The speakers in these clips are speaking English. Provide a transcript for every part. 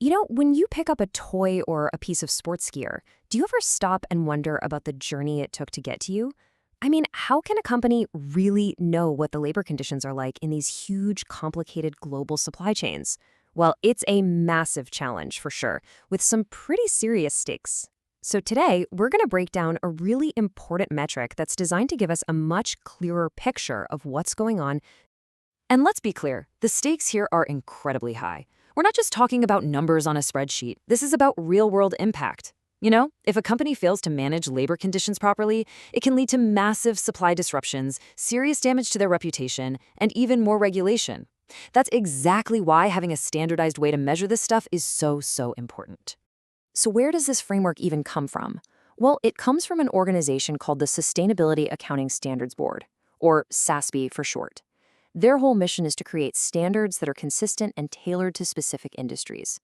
When you pick up a toy or a piece of sports gear, do you ever stop and wonder about the journey it took to get to you? I mean, how can a company really know what the labor conditions are like in these huge, complicated global supply chains? Well, it's a massive challenge for sure, with some pretty serious stakes. So today, we're going to break down a really important metric that's designed to give us a much clearer picture of what's going on. And let's be clear, the stakes here are incredibly high. We're not just talking about numbers on a spreadsheet. This is about real-world impact. If a company fails to manage labor conditions properly, it can lead to massive supply disruptions, serious damage to their reputation, and even more regulation. That's exactly why having a standardized way to measure this stuff is so important. So where does this framework even come from? Well, it comes from an organization called the Sustainability Accounting Standards Board, or SASB for short. Their whole mission is to create standards that are consistent and tailored to specific industries.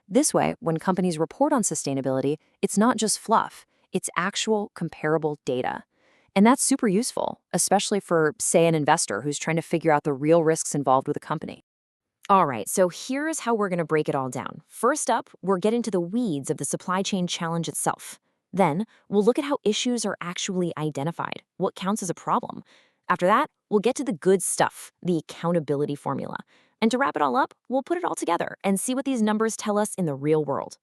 This way, when companies report on sustainability, it's not just fluff, it's actual, comparable data. And that's super useful, especially for, say, an investor who's trying to figure out the real risks involved with a company. All right, so here's how we're going to break it all down. First up, we'll get into the weeds of the supply chain challenge itself. Then, we'll look at how issues are actually identified, what counts as a problem. After that, we'll get to the good stuff, the accountability formula. And to wrap it all up, we'll put it all together and see what these numbers tell us in the real world.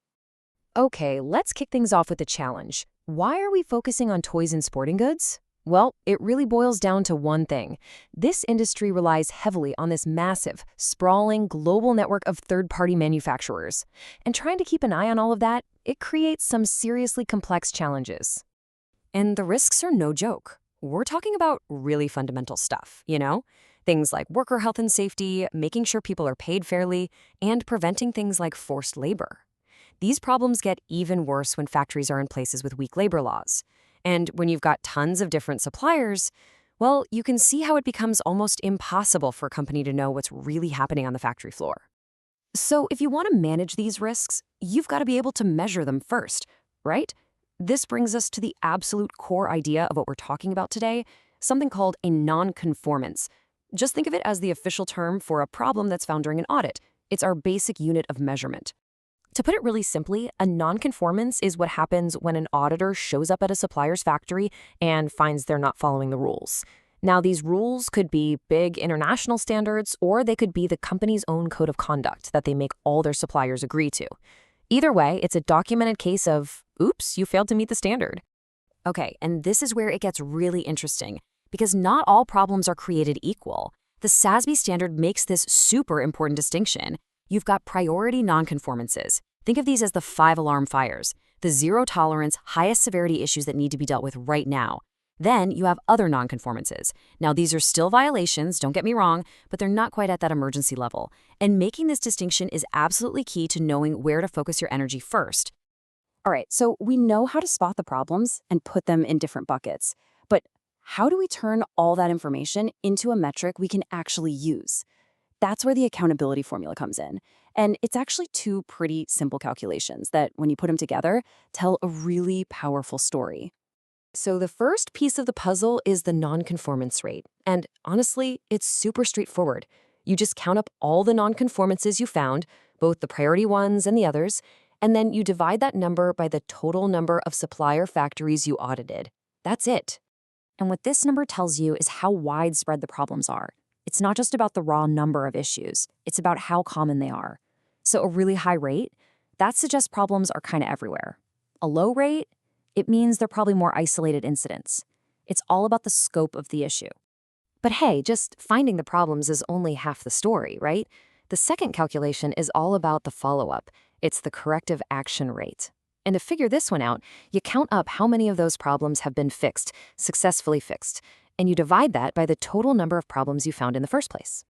Okay, let's kick things off with the challenge. Why are we focusing on toys and sporting goods? Well, it really boils down to one thing. This industry relies heavily on this massive, sprawling global network of third-party manufacturers. And trying to keep an eye on all of that, it creates some seriously complex challenges. And the risks are no joke. We're talking about really fundamental stuff, Things like worker health and safety, making sure people are paid fairly, and preventing things like forced labor. These problems get even worse when factories are in places with weak labor laws. And when you've got tons of different suppliers, well, you can see how it becomes almost impossible for a company to know what's really happening on the factory floor. So if you want to manage these risks, you've got to be able to measure them first, right? This brings us to the absolute core idea of what we're talking about today, something called a non-conformance. Just think of it as the official term for a problem that's found during an audit. It's our basic unit of measurement. To put it really simply, a non-conformance is what happens when an auditor shows up at a supplier's factory and finds they're not following the rules. Now, these rules could be big international standards, or they could be the company's own code of conduct that they make all their suppliers agree to. Either way, it's a documented case of, oops, you failed to meet the standard. Okay, and this is where it gets really interesting, because not all problems are created equal. The SASB standard makes this super important distinction. You've got priority non-conformances. Think of these as the 5-alarm fires, the zero-tolerance, highest severity issues that need to be dealt with right now. Then you have other non-conformances. Now, these are still violations, don't get me wrong, but they're not quite at that emergency level. And making this distinction is absolutely key to knowing where to focus your energy first. All right, so we know how to spot the problems and put them in different buckets. But how do we turn all that information into a metric we can actually use? That's where the accountability formula comes in. And it's actually two pretty simple calculations that, when you put them together, tell a really powerful story. So the first piece of the puzzle is the non-conformance rate. And honestly, it's super straightforward. You just count up all the non-conformances you found, both the priority ones and the others, and then you divide that number by the total number of supplier factories you audited. That's it. And what this number tells you is how widespread the problems are. It's not just about the raw number of issues, it's about how common they are. So a really high rate, that suggests problems are kind of everywhere. A low rate, it means they're probably more isolated incidents. It's all about the scope of the issue. But hey, just finding the problems is only half the story, right? The second calculation is all about the follow-up. It's the corrective action rate. And to figure this one out, you count up how many of those problems have been fixed, successfully fixed, and you divide that by the total number of problems you found in the first place.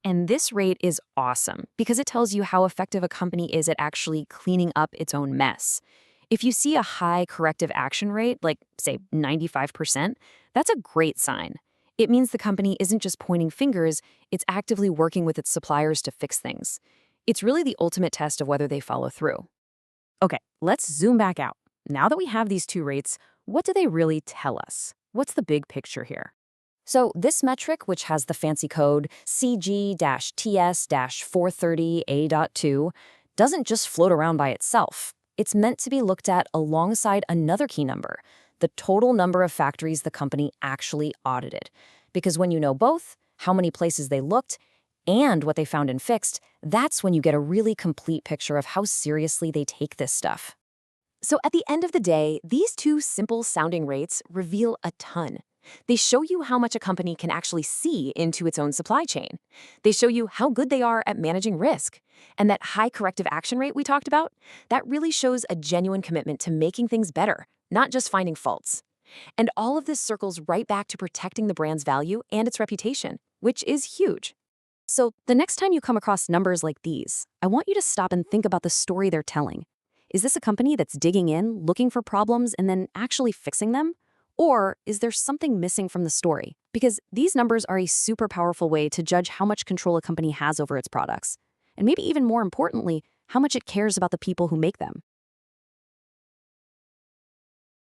And this rate is awesome because it tells you how effective a company is at actually cleaning up its own mess. If you see a high corrective action rate, like, say, 95%, that's a great sign. It means the company isn't just pointing fingers, it's actively working with its suppliers to fix things. It's really the ultimate test of whether they follow through. Okay, let's zoom back out. Now that we have these two rates, what do they really tell us? What's the big picture here? So this metric, which has the fancy code CG-TS-430A.2, doesn't just float around by itself. It's meant to be looked at alongside another key number, the total number of factories the company actually audited. Because when you know both, how many places they looked, and what they found and fixed, that's when you get a really complete picture of how seriously they take this stuff. So at the end of the day, these two simple-sounding rates reveal a ton. They show you how much a company can actually see into its own supply chain. They show you how good they are at managing risk. And that high corrective action rate we talked about, that really shows a genuine commitment to making things better, not just finding faults. And all of this circles right back to protecting the brand's value and its reputation, which is huge. So the next time you come across numbers like these, I want you to stop and think about the story they're telling. Is this a company that's digging in, looking for problems, and then actually fixing them? Or is there something missing from the story? Because these numbers are a super powerful way to judge how much control a company has over its products. And maybe even more importantly, how much it cares about the people who make them.